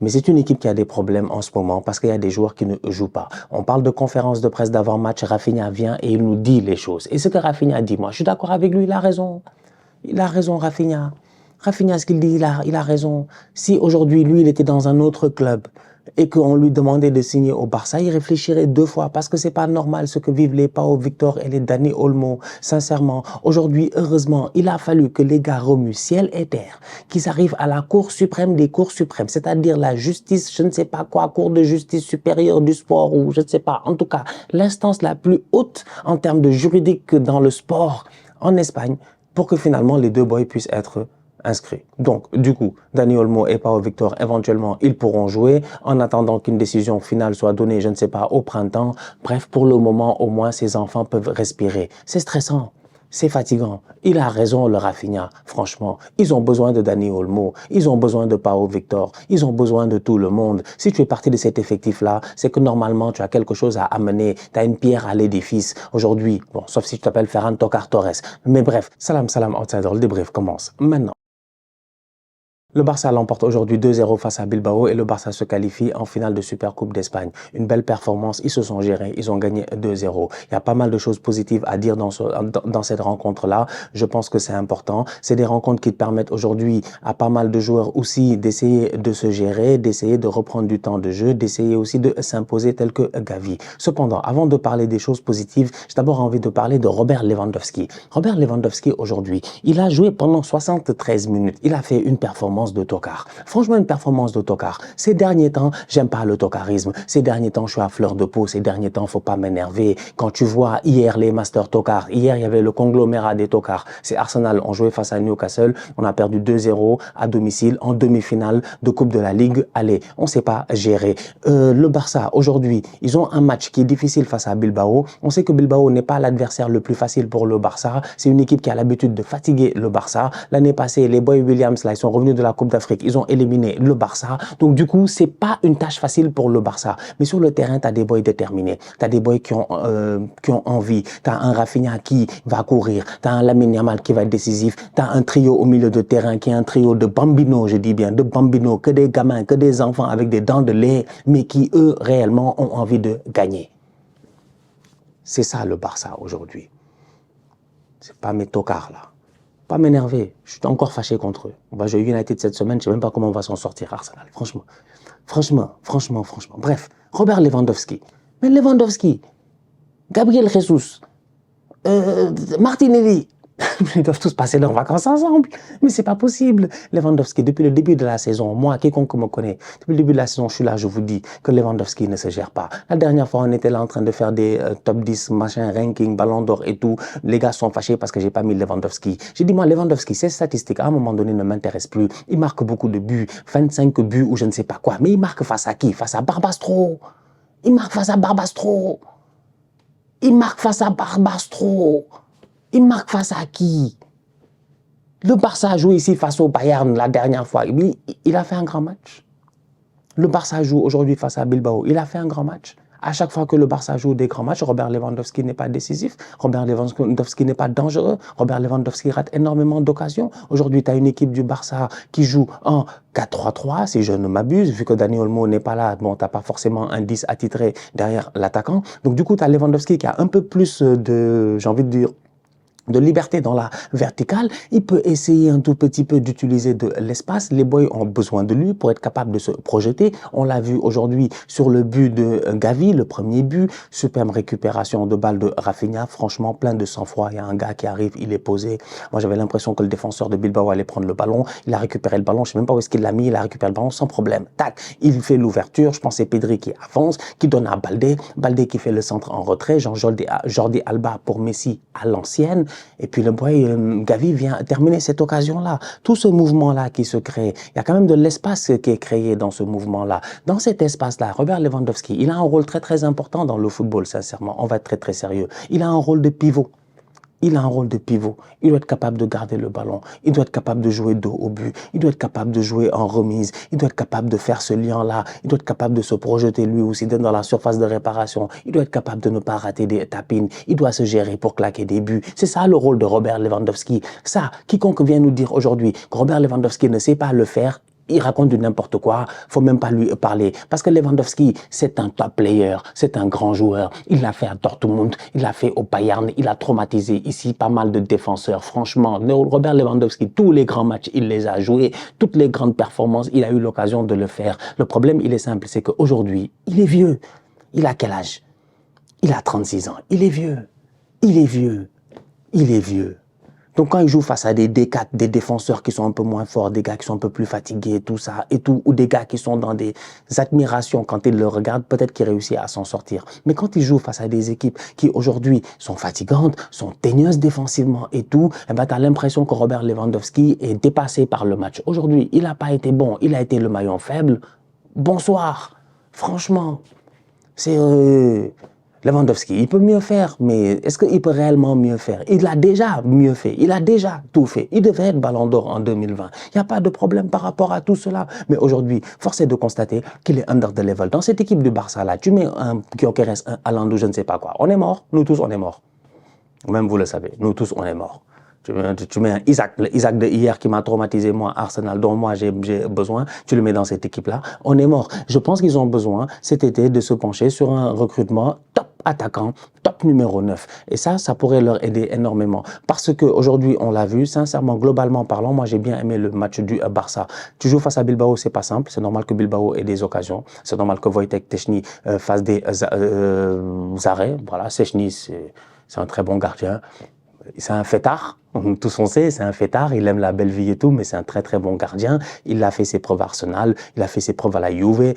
Mais c'est une équipe qui a des problèmes en ce moment parce qu'il y a des joueurs qui ne jouent pas. On parle de conférence de presse d'avant-match, Rafinha vient et il nous dit les choses. Et ce que Rafinha dit, moi je suis d'accord avec lui, il a raison. Il a raison, Rafinha. Rafinha, ce qu'il dit, il a raison. Si aujourd'hui, lui, il était dans un autre club et qu'on lui demandait de signer au Barça, il réfléchirait deux fois parce que c'est pas normal ce que vivent les Pau Victor et les Dani Olmo. Sincèrement, aujourd'hui, heureusement, il a fallu que les gars remuent ciel et terre, qu'ils arrivent à la Cour suprême des cours suprêmes, c'est-à-dire la justice, je ne sais pas quoi, Cour de justice supérieure du sport ou je ne sais pas, en tout cas, l'instance la plus haute en termes de juridique dans le sport en Espagne, pour que finalement les deux boys puissent être inscrits. Donc, du coup, Dani Olmo et Pau Victor, éventuellement, ils pourront jouer en attendant qu'une décision finale soit donnée, je ne sais pas, au printemps. Bref, pour le moment, au moins, ces enfants peuvent respirer. C'est stressant. C'est fatigant. Il a raison, le Rafinha. Franchement, ils ont besoin de Dani Olmo. Ils ont besoin de Pau Victor. Ils ont besoin de tout le monde. Si tu es parti de cet effectif-là, c'est que normalement, tu as quelque chose à amener. Tu as une pierre à l'édifice. Aujourd'hui, bon, sauf si tu t'appelles Ferran Tokar Torres. Mais bref, salam, salam, outsider. Le débrief commence maintenant. Le Barça l'emporte aujourd'hui 2-0 face à Bilbao et le Barça se qualifie en finale de Supercoupe d'Espagne. Une belle performance, ils se sont gérés, ils ont gagné 2-0. Il y a pas mal de choses positives à dire dans cette rencontre-là. Je pense que c'est important. C'est des rencontres qui te permettent aujourd'hui à pas mal de joueurs aussi d'essayer de se gérer, d'essayer de reprendre du temps de jeu, d'essayer aussi de s'imposer tel que Gavi. Cependant, avant de parler des choses positives, j'ai d'abord envie de parler de Robert Lewandowski. Robert Lewandowski aujourd'hui, il a joué pendant 73 minutes. Il a fait une performance de tocard. Franchement, une performance de tocard. Ces derniers temps, j'aime pas le tocarisme. Ces derniers temps, je suis à fleur de peau. Ces derniers temps, faut pas m'énerver. Quand tu vois hier les Masters Tocard, hier il y avait le conglomérat des tocards. C'est Arsenal, on jouait face à Newcastle. On a perdu 2-0 à domicile en demi-finale de Coupe de la Ligue. Allez, on sait pas gérer. Le Barça, aujourd'hui, ils ont un match qui est difficile face à Bilbao. On sait que Bilbao n'est pas l'adversaire le plus facile pour le Barça. C'est une équipe qui a l'habitude de fatiguer le Barça. L'année passée, les Boy Williams, là, ils sont revenus de la Coupe d'Afrique, ils ont éliminé le Barça. Donc du coup, c'est pas une tâche facile pour le Barça. Mais sur le terrain, tu as des boys déterminés, tu as des boys qui ont envie, tu as un Rafinha qui va courir, tu as un Lamine Yamal qui va être décisif, tu as un trio au milieu de terrain qui est un trio de bambinos, je dis bien, de bambinos, que des gamins, que des enfants avec des dents de lait, mais qui eux, réellement, ont envie de gagner. C'est ça le Barça aujourd'hui. C'est pas mes tocards là. Pas m'énerver, je suis encore fâché contre eux. On va jouer United cette semaine, je sais même pas comment on va s'en sortir, Arsenal, franchement. Bref, Robert Lewandowski. Mais Lewandowski, Gabriel Jesus, Martinelli, ils doivent tous passer leurs vacances ensemble. Mais c'est pas possible. Lewandowski, depuis le début de la saison, moi, quiconque me connaît, depuis le début de la saison, je suis là, je vous dis que Lewandowski ne se gère pas. La dernière fois, on était là en train de faire des top 10, machin, ranking, ballon d'or et tout. Les gars sont fâchés parce que j'ai pas mis Lewandowski. J'ai dit, moi, Lewandowski, ces statistiques, à un moment donné, ne m'intéressent plus. Il marque beaucoup de buts, 25 buts ou je ne sais pas quoi. Mais il marque face à qui? Face à Barbastro. Il marque face à Barbastro. Il marque face à Barbastro. Il marque face à qui? Le Barça a joué ici face au Bayern la dernière fois. Il a fait un grand match. Le Barça joue aujourd'hui face à Bilbao. Il a fait un grand match. À chaque fois que le Barça joue des grands matchs, Robert Lewandowski n'est pas décisif. Robert Lewandowski n'est pas dangereux. Robert Lewandowski rate énormément d'occasions. Aujourd'hui, tu as une équipe du Barça qui joue en 4-3-3, si je ne m'abuse, vu que Dani Olmo n'est pas là. Bon, tu n'as pas forcément un 10 attitré derrière l'attaquant. Donc, du coup, tu as Lewandowski qui a un peu plus de, j'ai envie de dire, de liberté dans la verticale, il peut essayer un tout petit peu d'utiliser de l'espace. Les boys ont besoin de lui pour être capable de se projeter. On l'a vu aujourd'hui sur le but de Gavi, le premier but, superbe récupération de balle de Rafinha, franchement plein de sang-froid. Il y a un gars qui arrive, il est posé. Moi j'avais l'impression que le défenseur de Bilbao allait prendre le ballon. Il a récupéré le ballon, je sais même pas où est-ce qu'il l'a mis, il a récupéré le ballon sans problème. Tac, il fait l'ouverture, je pense c'est Pedri qui avance, qui donne à Baldé, Baldé qui fait le centre en retrait, Jordi Alba pour Messi à l'ancienne. Et puis le boy Gavi vient terminer cette occasion-là. Tout ce mouvement-là qui se crée, il y a quand même de l'espace qui est créé dans ce mouvement-là. Dans cet espace-là, Robert Lewandowski, il a un rôle très très important dans le football, sincèrement. On va être très très sérieux. Il a un rôle de pivot. Il a un rôle de pivot. Il doit être capable de garder le ballon. Il doit être capable de jouer dos au but. Il doit être capable de jouer en remise. Il doit être capable de faire ce lien-là. Il doit être capable de se projeter lui aussi dans la surface de réparation. Il doit être capable de ne pas rater des tapines. Il doit se gérer pour claquer des buts. C'est ça le rôle de Robert Lewandowski. Ça, quiconque vient nous dire aujourd'hui que Robert Lewandowski ne sait pas le faire, il raconte du n'importe quoi, faut même pas lui parler. Parce que Lewandowski, c'est un top player, c'est un grand joueur. Il l'a fait à Dortmund, il l'a fait au Bayern, il a traumatisé ici pas mal de défenseurs. Franchement, Robert Lewandowski, tous les grands matchs, il les a joués, toutes les grandes performances, il a eu l'occasion de le faire. Le problème, il est simple, c'est qu'aujourd'hui, il est vieux. Il a quel âge? Il a 36 ans. Il est vieux. Il est vieux. Il est vieux. Donc quand il joue face à des D4, des défenseurs qui sont un peu moins forts, des gars qui sont un peu plus fatigués, tout ça, et tout, ou des gars qui sont dans des admirations quand il le regarde, peut-être qu'il réussit à s'en sortir. Mais quand il joue face à des équipes qui aujourd'hui sont fatigantes, sont teigneuses défensivement et tout, eh ben, tu as l'impression que Robert Lewandowski est dépassé par le match. Aujourd'hui, il n'a pas été bon, il a été le maillon faible. Bonsoir. Franchement, c'est... Lewandowski, il peut mieux faire, mais est-ce qu'il peut réellement mieux faire? Il a déjà mieux fait, il a déjà tout fait. Il devait être Ballon d'Or en 2020. Il n'y a pas de problème par rapport à tout cela. Mais aujourd'hui, force est de constater qu'il est under the level. Dans cette équipe du Barça-là, tu mets un Gyökeres, un Haaland ou je ne sais pas quoi. On est mort, nous tous on est morts. Même vous le savez, nous tous on est morts. Tu mets un Isaac, le Isaac de hier qui m'a traumatisé, moi, Arsenal, dont moi j'ai besoin, tu le mets dans cette équipe-là, on est mort. Je pense qu'ils ont besoin cet été de se pencher sur un recrutement top attaquant, top numéro 9. Et ça pourrait leur aider énormément. Parce qu'aujourd'hui, on l'a vu, sincèrement, globalement parlant, moi j'ai bien aimé le match du Barça. Tu joues face à Bilbao, c'est pas simple, c'est normal que Bilbao ait des occasions, c'est normal que Wojtek Szczęsny fasse des arrêts. Voilà, Szczęsny, c'est un très bon gardien. C'est un fêtard, tous on sait, c'est un fêtard, il aime la belle vie et tout, mais c'est un très très bon gardien. Il a fait ses preuves à Arsenal, il a fait ses preuves à la Juve,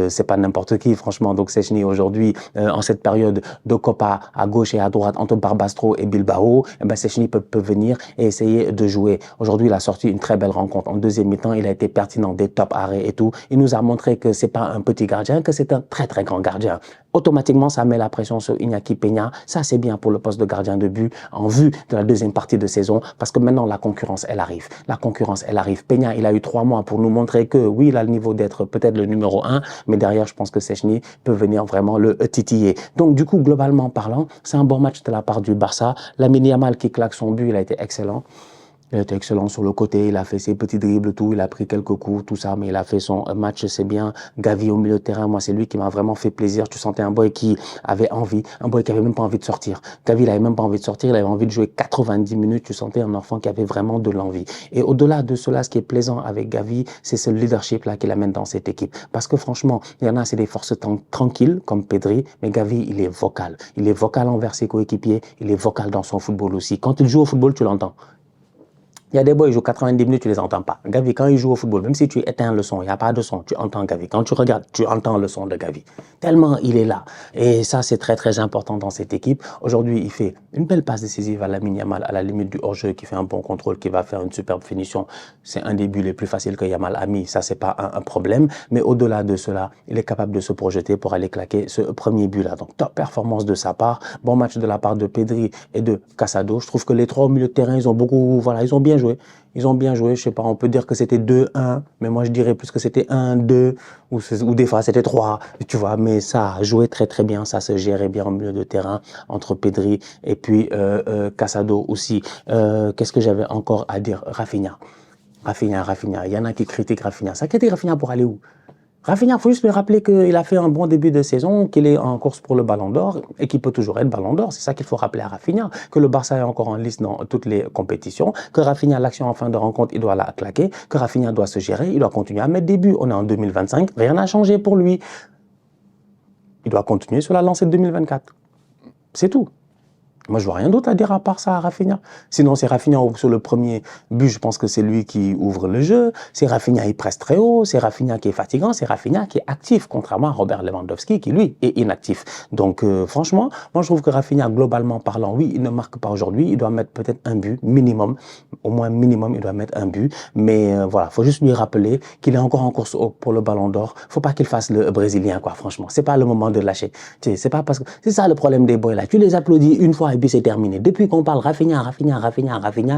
c'est pas n'importe qui franchement. Donc Szczęsny aujourd'hui, en cette période de Copa à gauche et à droite entre Barbastro et Bilbao, eh ben Szczęsny peut venir et essayer de jouer. Aujourd'hui, il a sorti une très belle rencontre. En deuxième mi-temps, il a été pertinent, des top arrêts et tout. Il nous a montré que c'est pas un petit gardien, que c'est un très très grand gardien. Automatiquement, ça met la pression sur Iñaki Peña. Ça, c'est bien pour le poste de gardien de but en vue de la deuxième partie de saison parce que maintenant, la concurrence, elle arrive. La concurrence, elle arrive. Peña, il a eu 3 mois pour nous montrer que oui, il a le niveau d'être peut-être le numéro 1, mais derrière, je pense que Szczęsny peut venir vraiment le titiller. Donc, du coup, globalement parlant, c'est un bon match de la part du Barça. Lamine Yamal qui claque son but, il a été excellent. Il était excellent sur le côté, il a fait ses petits dribbles, tout, il a pris quelques coups, tout ça, mais il a fait son match, c'est bien. Gavi au milieu de terrain, moi, c'est lui qui m'a vraiment fait plaisir. Tu sentais un boy qui avait envie, un boy qui avait même pas envie de sortir. Gavi, il avait même pas envie de sortir, il avait envie de jouer 90 minutes. Tu sentais un enfant qui avait vraiment de l'envie. Et au-delà de cela, ce qui est plaisant avec Gavi, c'est ce leadership-là qu'il amène dans cette équipe. Parce que franchement, il y en a, c'est des forces tranquilles, comme Pedri, mais Gavi, il est vocal. Il est vocal envers ses coéquipiers, il est vocal dans son football aussi. Quand il joue au football, tu l'entends. Il y a des boys, ils jouent 90 minutes, tu les entends pas. Gavi, quand il joue au football, même si tu éteins le son, il n'y a pas de son, tu entends Gavi. Quand tu regardes, tu entends le son de Gavi. Tellement il est là. Et ça, c'est très, très important dans cette équipe. Aujourd'hui, il fait une belle passe décisive à Lamine Yamal, à la limite du hors-jeu, qui fait un bon contrôle, qui va faire une superbe finition. C'est un des buts les plus faciles que Yamal a mis. Ça, c'est pas un problème. Mais au-delà de cela, il est capable de se projeter pour aller claquer ce premier but-là. Donc, top performance de sa part. Bon match de la part de Pedri et de Casado. Je trouve que les 3 au milieu de terrain, ils ont beaucoup, voilà, ils ont bien joué. Ils ont bien joué, je sais pas, on peut dire que c'était 2-1, mais moi je dirais plus que c'était 1-2, ou des fois c'était 3, tu vois, mais ça a joué très très bien, ça se gérait bien au milieu de terrain, entre Pedri et puis Casado aussi. Qu'est-ce que j'avais encore à dire? Rafinha, il y en a qui critiquent Rafinha. Ça critique Rafinha pour aller où? Rafinha, il faut juste lui rappeler qu'il a fait un bon début de saison, qu'il est en course pour le Ballon d'Or et qu'il peut toujours être Ballon d'Or. C'est ça qu'il faut rappeler à Rafinha, que le Barça est encore en liste dans toutes les compétitions, que Rafinha, l'action en fin de rencontre, il doit la claquer, que Rafinha doit se gérer, il doit continuer à mettre des buts. On est en 2025, rien n'a changé pour lui. Il doit continuer sur la lancée de 2024. C'est tout. Moi, je vois rien d'autre à dire à part ça à Rafinha. Sinon, c'est Rafinha sur le premier but, je pense que c'est lui qui ouvre le jeu. C'est Rafinha, il presse très haut. C'est Rafinha qui est fatigant. C'est Rafinha qui est actif, contrairement à Robert Lewandowski, qui lui est inactif. Donc, franchement, moi, je trouve que Rafinha, globalement parlant, oui, il ne marque pas aujourd'hui. Il doit mettre peut-être un but minimum. Au moins minimum, il doit mettre un but. Mais voilà, faut juste lui rappeler qu'il est encore en course pour le Ballon d'Or. Faut pas qu'il fasse le Brésilien, quoi, franchement. C'est pas le moment de lâcher. Tu sais, c'est pas parce que c'est ça le problème des boys là. Tu les applaudis une fois et puis c'est terminé. Depuis qu'on parle Rafinha,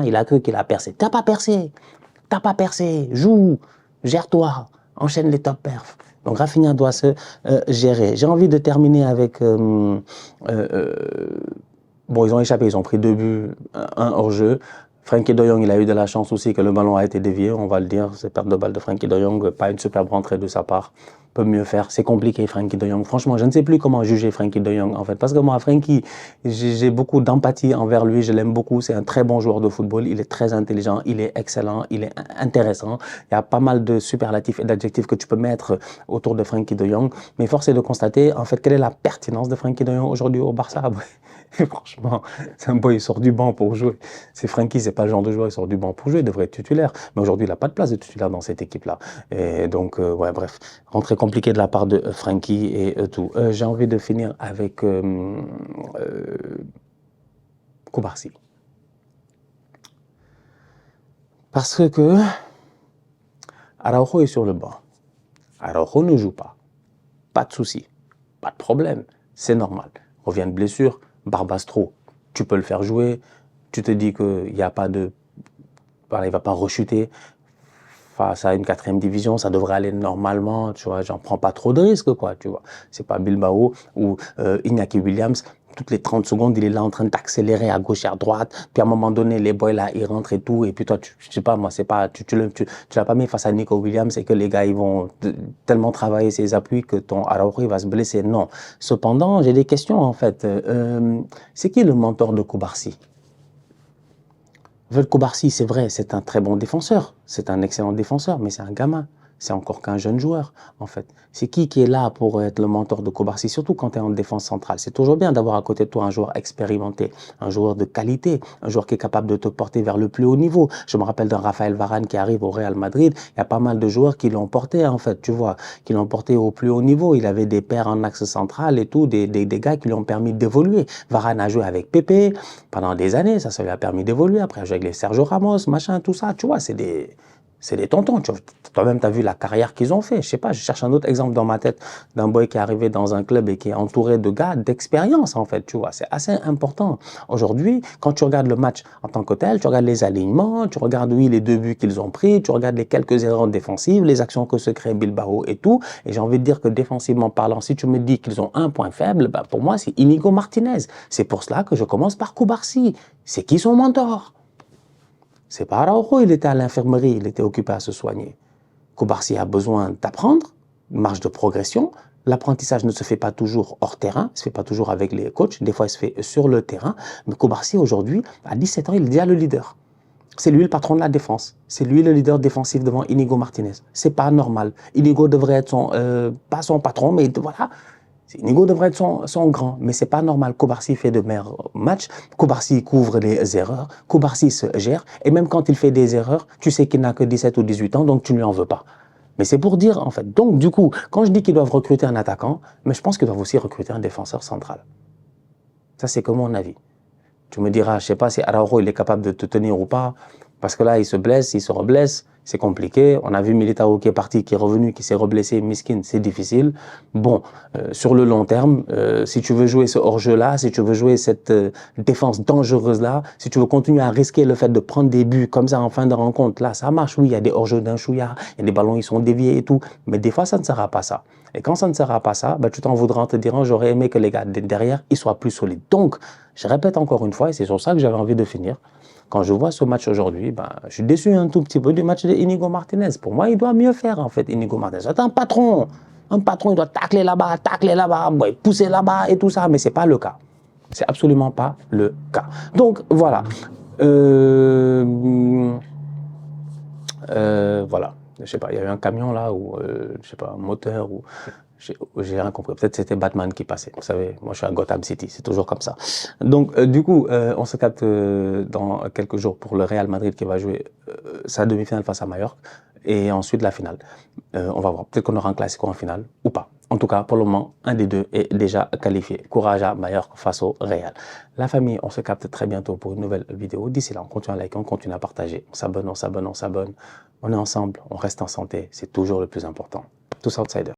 il a cru qu'il a percé. T'as pas percé. Joue, gère-toi, enchaîne les top perfs. Donc Rafinha doit se gérer. J'ai envie de terminer avec... bon, ils ont échappé, ils ont pris 2 buts, un hors-jeu. Frenkie de Jong, il a eu de la chance aussi que le ballon a été dévié, on va le dire. C'est perte de balle de Frenkie de Jong, pas une superbe rentrée de sa part. Peut mieux faire. C'est compliqué, Frenkie de Jong. Franchement, je ne sais plus comment juger Frenkie de Jong, en fait. Parce que moi, Frenkie, j'ai beaucoup d'empathie envers lui. Je l'aime beaucoup. C'est un très bon joueur de football. Il est très intelligent. Il est excellent. Il est intéressant. Il y a pas mal de superlatifs et d'adjectifs que tu peux mettre autour de Frenkie de Jong. Mais force est de constater, en fait, quelle est la pertinence de Frenkie de Jong aujourd'hui au Barça. Et franchement, c'est un boy, il sort du banc pour jouer. C'est Frenkie, c'est pas le genre de joueur, il sort du banc pour jouer, il devrait être titulaire. Mais aujourd'hui, il n'a pas de place de titulaire dans cette équipe-là. Et donc, ouais, bref, rentrée compliquée de la part de Frenkie et tout. J'ai envie de finir avec Koubarsi. Parce que Araujo est sur le banc. Araujo ne joue pas. Pas de souci, pas de problème, c'est normal. Revient de blessure, Barbastro, tu peux le faire jouer. Tu te dis qu'il n'y a pas de... Voilà, il ne va pas rechuter face à une 4e division, ça devrait aller normalement, tu vois, j'en prends pas trop de risques, quoi, tu vois. C'est pas Bilbao ou Iñaki Williams, toutes les 30 secondes, il est là en train d'accélérer à gauche et à droite, puis à un moment donné, les boys là, ils rentrent et tout, et puis toi, je sais pas, moi, c'est pas, tu l'as pas mis face à Nico Williams et que les gars, ils vont tellement travailler ses appuis que ton Araujo va se blesser, non. Cependant, j'ai des questions, en fait. C'est qui le mentor de Koubarsi? Koubarsi, c'est vrai, c'est un très bon défenseur, c'est un excellent défenseur, mais c'est un gamin, c'est encore qu'un jeune joueur, en fait. C'est qui est là pour être le mentor de Koubarsi, surtout quand tu es en défense centrale. C'est toujours bien d'avoir à côté de toi un joueur expérimenté, un joueur de qualité, un joueur qui est capable de te porter vers le plus haut niveau. Je me rappelle d'un Raphaël Varane qui arrive au Real Madrid, il y a pas mal de joueurs qui l'ont porté, en fait, tu vois, qui l'ont porté au plus haut niveau. Il avait des pairs en axe central et tout, des gars qui lui ont permis d'évoluer. Varane a joué avec Pepe pendant des années, ça lui a permis d'évoluer. Après, il a joué avec les Sergio Ramos, machin, tout ça, tu vois, c'est des tontons. Toi-même, tu as vu la carrière qu'ils ont fait. Je sais pas, je cherche un autre exemple dans ma tête d'un boy qui est arrivé dans un club et qui est entouré de gars d'expérience, en fait. Tu vois, c'est assez important. Aujourd'hui, quand tu regardes le match en tant que tel, tu regardes les alignements, tu regardes, oui, les 2 buts qu'ils ont pris, tu regardes les quelques erreurs défensives, les actions que se crée Bilbao et tout. Et j'ai envie de dire que défensivement parlant, si tu me dis qu'ils ont un point faible, bah, pour moi, c'est Inigo Martinez. C'est pour cela que je commence par Koubarsi. C'est qui son mentor? C'est pas Araujo, il était à l'infirmerie, il était occupé à se soigner. Koubarsi a besoin d'apprendre, marge de progression. L'apprentissage ne se fait pas toujours hors terrain, il se fait pas toujours avec les coachs, des fois il se fait sur le terrain. Mais Koubarsi aujourd'hui, à 17 ans, il est déjà le leader. C'est lui le patron de la défense. C'est lui le leader défensif devant Inigo Martinez. C'est pas normal. Inigo devrait être pas son patron, mais voilà. Inigo devrait être son grand, mais c'est pas normal. Koubarsi fait de meilleurs matchs, Koubarsi couvre les erreurs, Koubarsi se gère, et même quand il fait des erreurs, tu sais qu'il n'a que 17 ou 18 ans, donc tu ne lui en veux pas. Mais c'est pour dire, en fait. Donc, du coup, quand je dis qu'ils doivent recruter un attaquant, mais je pense qu'ils doivent aussi recruter un défenseur central. Ça, c'est que mon avis. Tu me diras, je sais pas si Araujo, il est capable de te tenir ou pas, parce que là, il se blesse, il se reblesse, c'est compliqué. On a vu Militao qui est parti, qui est revenu, qui s'est reblessé, miskin, c'est difficile. Bon, sur le long terme, si tu veux jouer ce hors-jeu-là, si tu veux jouer cette défense dangereuse-là, si tu veux continuer à risquer le fait de prendre des buts comme ça en fin de rencontre, là, ça marche, oui, il y a des hors-jeux d'un chouïa, il y a des ballons, ils sont déviés et tout, mais des fois, ça ne sera pas ça. Et quand ça ne sera pas ça, bah, tu t'en voudras en te disant, j'aurais aimé que les gars derrière, ils soient plus solides. Donc, je répète encore une fois, et c'est sur ça que j'avais envie de finir. Quand je vois ce match aujourd'hui, ben, je suis déçu un tout petit peu du match de Inigo Martinez. Pour moi, il doit mieux faire, en fait, Inigo Martinez. C'est un patron. Un patron, il doit tacler là-bas, pousser là-bas et tout ça. Mais ce n'est pas le cas. C'est absolument pas le cas. Donc, voilà. Voilà. Je sais pas, il y a eu un camion là, ou je sais pas, un moteur, ou j'ai rien compris. Peut-être c'était Batman qui passait. Vous savez, moi je suis à Gotham City, c'est toujours comme ça. Donc du coup, on se capte dans quelques jours pour le Real Madrid qui va jouer sa demi-finale face à Mallorca et ensuite la finale. On va voir. Peut-être qu'on aura un classico en finale ou pas. En tout cas, pour le moment, un des deux est déjà qualifié. Courage à Mallorca face au Real. La famille, on se capte très bientôt pour une nouvelle vidéo. D'ici là, on continue à liker, on continue à partager. On s'abonne, on s'abonne, on s'abonne. On est ensemble, on reste en santé. C'est toujours le plus important. Tous outsiders.